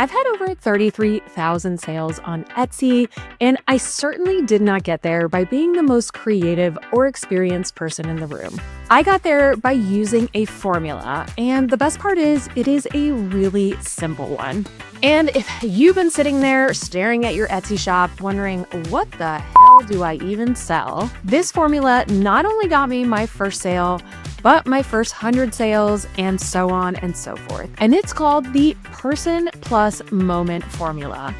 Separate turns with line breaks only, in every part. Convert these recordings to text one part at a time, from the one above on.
I've had over 33,000 sales on Etsy, and I certainly did not get there by being the most creative or experienced person in the room. I got there by using a formula, and the best part is it is a really simple one. And if you've been sitting there staring at your Etsy shop wondering, what the hell do I even sell? This formula not only got me my first sale, but my first 100 sales, and so on and so forth. And it's called the Person Plus Moment Formula.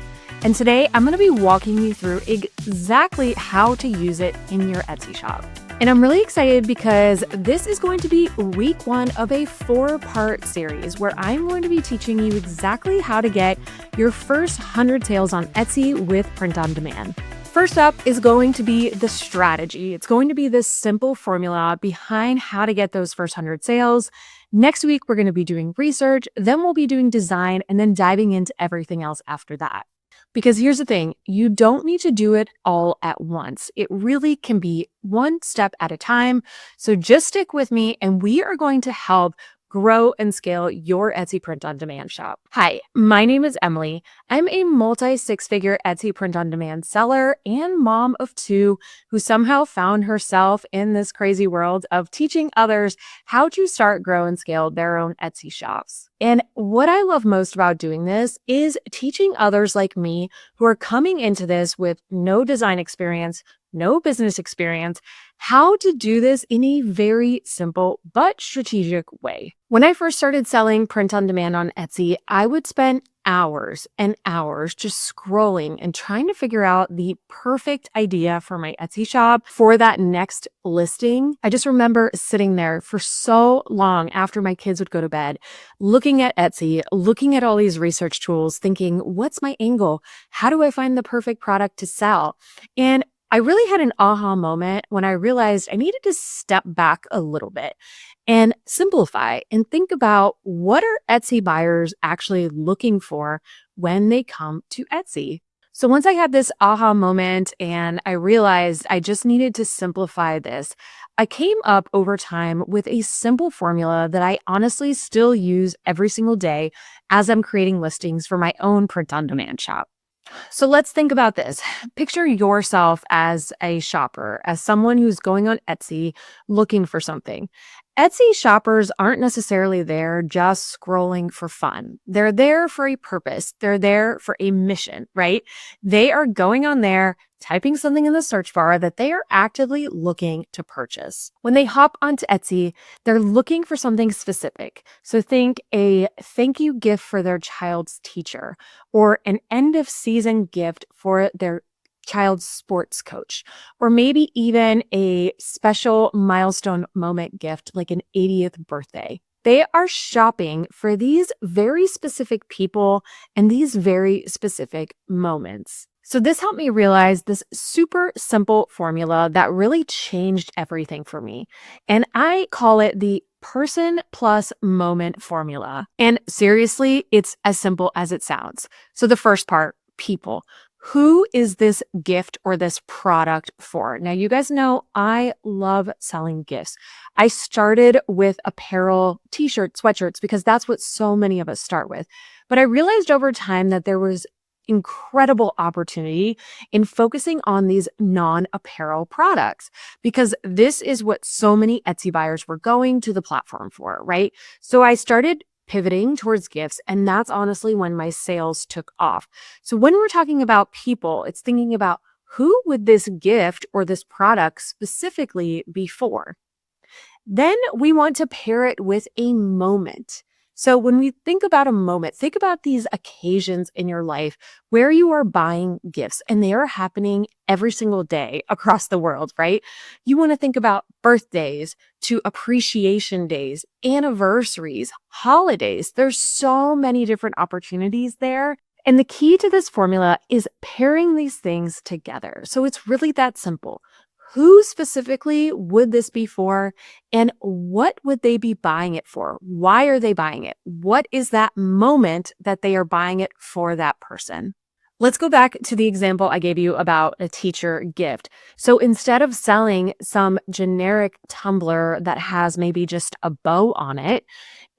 And today I'm going to be walking you through exactly how to use it in your Etsy shop. And I'm really excited because this is going to be week 1 of a 4-part series where I'm going to be teaching you exactly how to get your first 100 sales on Etsy with print on demand. First up is going to be the strategy. It's going to be this simple formula behind how to get those first 100 sales. Next week, we're going to be doing research, then we'll be doing design, and then diving into everything else after that. Because here's the thing, you don't need to do it all at once. It really can be one step at a time. So just stick with me and we are going to help grow and scale your Etsy print-on-demand shop. Hi, my name is Emily. I'm a multi-6-figure Etsy print-on-demand seller and mom of 2 who somehow found herself in this crazy world of teaching others how to start, grow, and scale their own Etsy shops. And what I love most about doing this is teaching others like me who are coming into this with no design experience, no business experience, how to do this in a very simple but strategic way. When I first started selling print on demand on Etsy, I would spend hours and hours just scrolling and trying to figure out the perfect idea for my Etsy shop for that next listing. I just remember sitting there for so long after my kids would go to bed, looking at Etsy, looking at all these research tools, thinking, what's my angle? How do I find the perfect product to sell? And I really had an aha moment when I realized I needed to step back a little bit and simplify and think about what are Etsy buyers actually looking for when they come to Etsy. So once I had this aha moment and I realized I just needed to simplify this, I came up over time with a simple formula that I honestly still use every single day as I'm creating listings for my own print-on-demand shop. So let's think about this. Picture yourself as a shopper, as someone who's going on Etsy looking for something. Etsy shoppers aren't necessarily there just scrolling for fun. They're there for a purpose. They're there for a mission, right? They are going on there, typing something in the search bar that they are actively looking to purchase. When they hop onto Etsy, they're looking for something specific. So think a thank you gift for their child's teacher or an end of season gift for their child's sports coach, or maybe even a special milestone moment gift like an 80th birthday. They are shopping for these very specific people and these very specific moments. So this helped me realize this super simple formula that really changed everything for me. And I call it the Person Plus Moment Formula. And seriously, it's as simple as it sounds. So the first part, people. Who is this gift or this product for? Now, you guys know I love selling gifts. I started with apparel, t-shirts, sweatshirts, because that's what so many of us start with. But I realized over time that there was incredible opportunity in focusing on these non-apparel products, because this is what so many Etsy buyers were going to the platform for, right? So I started pivoting towards gifts, and that's honestly when my sales took off. So when we're talking about people, it's thinking about who would this gift or this product specifically be for? Then we want to pair it with a moment. So when we think about a moment, think about these occasions in your life where you are buying gifts and they are happening every single day across the world, right? You want to think about birthdays to appreciation days, anniversaries, holidays. There's so many different opportunities there. And the key to this formula is pairing these things together. So it's really that simple. Who specifically would this be for? And what would they be buying it for? Why are they buying it? What is that moment that they are buying it for that person? Let's go back to the example I gave you about a teacher gift. So instead of selling some generic tumbler that has maybe just a bow on it,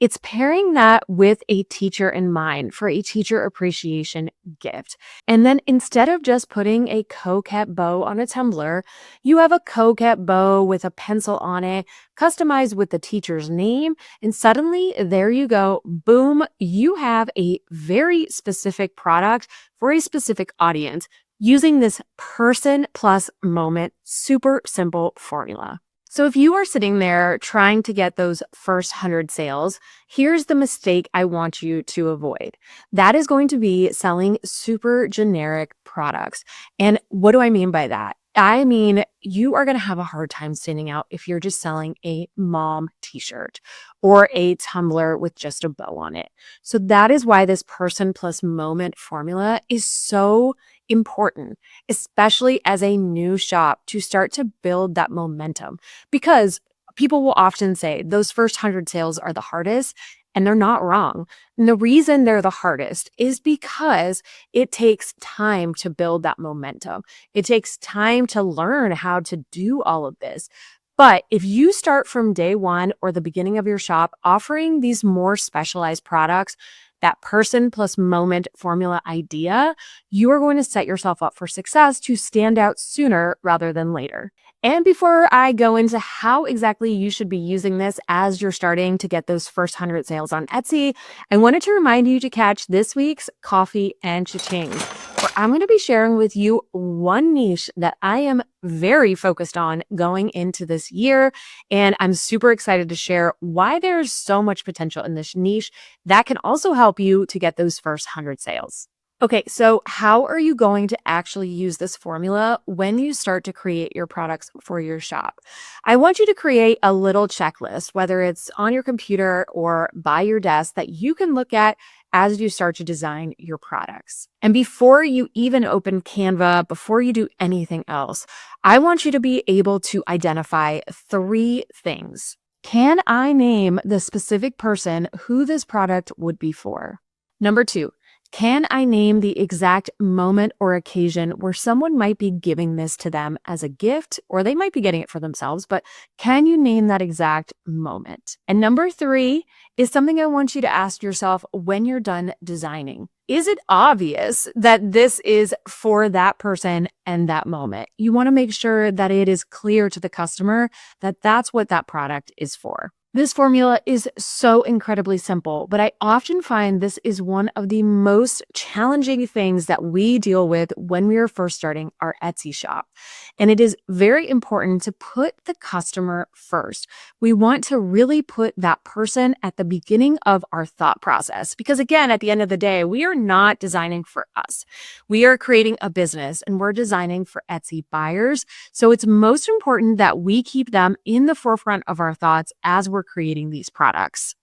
It's pairing that with a teacher in mind for a teacher appreciation gift. And then instead of just putting a coquette bow on a tumbler, you have a coquette bow with a pencil on it, customized with the teacher's name. And suddenly, there you go. Boom, you have a very specific product for a specific audience using this person plus moment, super simple formula. So if you are sitting there trying to get those first 100 sales, here's the mistake I want you to avoid. That is going to be selling super generic products. And what do I mean by that? I mean, you are going to have a hard time standing out if you're just selling a mom t-shirt or a tumbler with just a bow on it. So that is why this person plus moment formula is so important, especially as a new shop, to start to build that momentum. Because people will often say those first 100 sales are the hardest, and they're not wrong. And the reason they're the hardest is because it takes time to build that momentum. It takes time to learn how to do all of this. But if you start from day one or the beginning of your shop offering these more specialized products, that person plus moment formula idea, you are going to set yourself up for success to stand out sooner rather than later. And before I go into how exactly you should be using this as you're starting to get those first 100 sales on Etsy, I wanted to remind you to catch this week's Coffee and Cha-Ching, where I'm going to be sharing with you one niche that I am very focused on going into this year. And I'm super excited to share why there's so much potential in this niche that can also help you to get those first 100 sales. Okay, so how are you going to actually use this formula when you start to create your products for your shop? I want you to create a little checklist, whether it's on your computer or by your desk, that you can look at as you start to design your products. And before you even open Canva, before you do anything else, I want you to be able to identify 3 things. Can I name the specific person who this product would be for? Number 2, can I name the exact moment or occasion where someone might be giving this to them as a gift, or they might be getting it for themselves, but can you name that exact moment? And number 3 is something I want you to ask yourself when you're done designing. Is it obvious that this is for that person and that moment? You want to make sure that it is clear to the customer that that's what that product is for. This formula is so incredibly simple, but I often find this is one of the most challenging things that we deal with when we are first starting our Etsy shop. And it is very important to put the customer first. We want to really put that person at the beginning of our thought process, because again, at the end of the day, we are not designing for us. We are creating a business and we're designing for Etsy buyers. So it's most important that we keep them in the forefront of our thoughts as we're creating these products.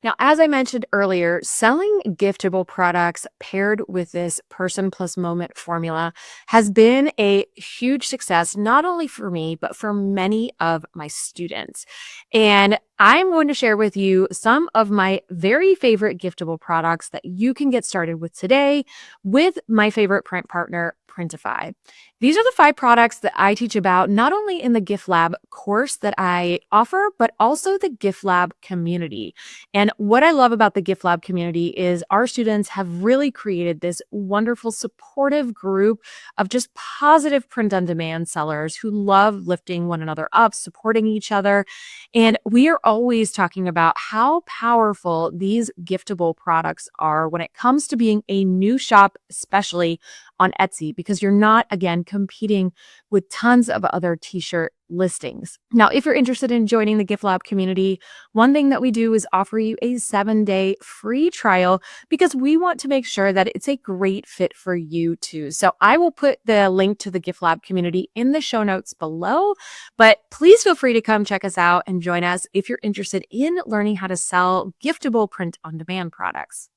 Now, as I mentioned earlier, selling giftable products paired with this person plus moment formula has been a huge success, not only for me, but for many of my students. And I'm going to share with you some of my very favorite giftable products that you can get started with today with my favorite print partner, Printify. These are the 5 products that I teach about not only in the Gift Lab course that I offer, but also the Gift Lab community. And what I love about the Gift Lab community is our students have really created this wonderful, supportive group of just positive print-on-demand sellers who love lifting one another up, supporting each other. And we are always talking about how powerful these giftable products are when it comes to being a new shop, especially on Etsy, because you're not, again, competing with tons of other t-shirt listings. Now, if you're interested in joining the Gift Lab community, one thing that we do is offer you a 7-day free trial because we want to make sure that it's a great fit for you too. So I will put the link to the Gift Lab community in the show notes below, but please feel free to come check us out and join us if you're interested in learning how to sell giftable print-on-demand products.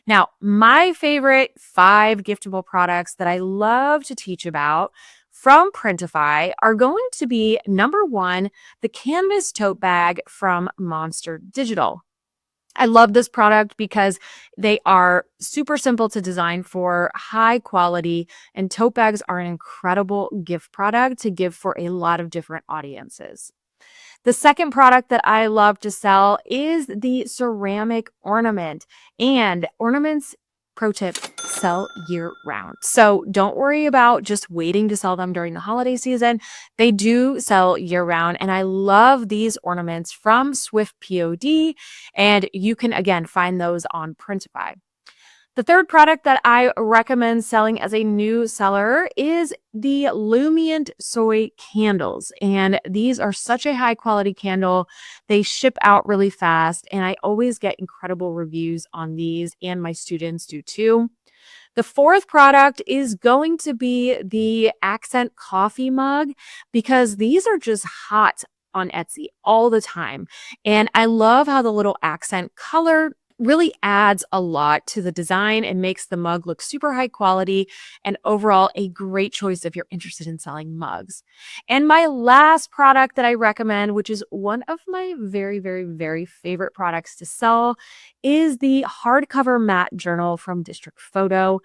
Now, my favorite 5 giftable products that I love to teach about from Printify are going to be number 1, the canvas tote bag from Monster Digital. I love this product because they are super simple to design for, high quality, and tote bags are an incredible gift product to give for a lot of different audiences. The second product that I love to sell is the ceramic ornament. And ornaments, pro tip, sell year round. So don't worry about just waiting to sell them during the holiday season. They do sell year round. And I love these ornaments from Swift POD. And you can, again, find those on Printify. The third product that I recommend selling as a new seller is the Lumient Soy candles. And these are such a high quality candle. They ship out really fast, and I always get incredible reviews on these, and my students do too. The fourth product is going to be the accent coffee mug, because these are just hot on Etsy all the time. And I love how the little accent color really adds a lot to the design and makes the mug look super high quality, and overall a great choice if you're interested in selling mugs. And my last product that I recommend, which is one of my very, very, very favorite products to sell, is the hardcover matte journal from District Photo.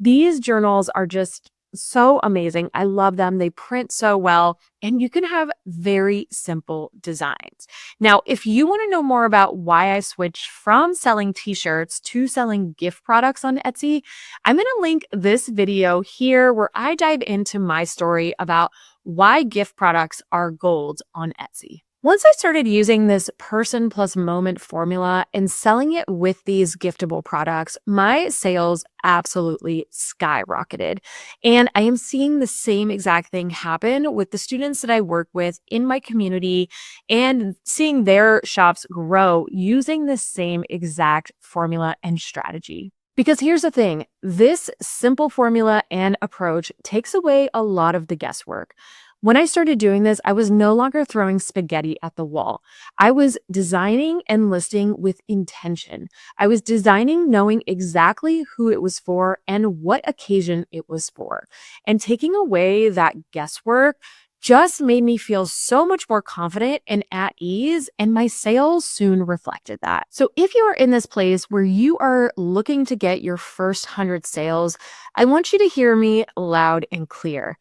These journals are just so amazing. I love them. They print so well, and you can have very simple designs. Now, if you want to know more about why I switched from selling t-shirts to selling gift products on Etsy, I'm going to link this video here where I dive into my story about why gift products are gold on Etsy. Once I started using this person plus moment formula and selling it with these giftable products, my sales absolutely skyrocketed. And I am seeing the same exact thing happen with the students that I work with in my community, and seeing their shops grow using the same exact formula and strategy. Because here's the thing, this simple formula and approach takes away a lot of the guesswork. When I started doing this, I was no longer throwing spaghetti at the wall. I was designing and listing with intention. I was designing knowing exactly who it was for and what occasion it was for. And taking away that guesswork just made me feel so much more confident and at ease, and my sales soon reflected that. So if you are in this place where you are looking to get your first 100 sales, I want you to hear me loud and clear.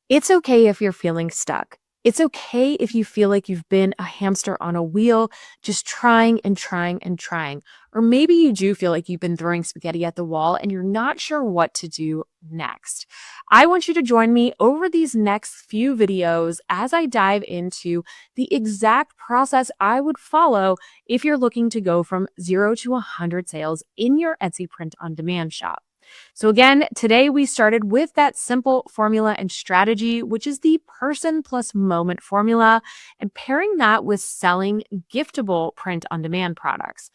It's okay if you're feeling stuck. It's okay if you feel like you've been a hamster on a wheel, just trying and trying and trying. Or maybe you do feel like you've been throwing spaghetti at the wall and you're not sure what to do next. I want you to join me over these next few videos as I dive into the exact process I would follow if you're looking to go from 0 to 100 sales in your Etsy print-on-demand shop. So again, today we started with that simple formula and strategy, which is the person plus moment formula, and pairing that with selling giftable print-on-demand products.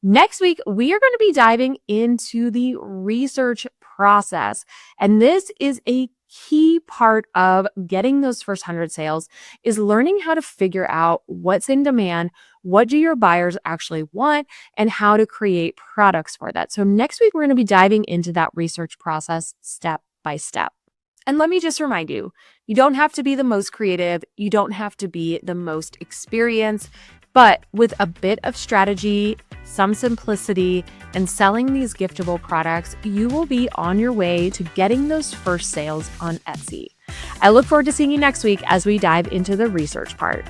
Next week, we are going to be diving into the research process, and this is a key part of getting those first 100 sales, is learning how to figure out what's in demand, what do your buyers actually want, and how to create products for that. So next week, we're going to be diving into that research process step by step. And let me just remind you, you don't have to be the most creative, you don't have to be the most experienced, but with a bit of strategy, some simplicity, and selling these giftable products, you will be on your way to getting those first sales on Etsy. I look forward to seeing you next week as we dive into the research part.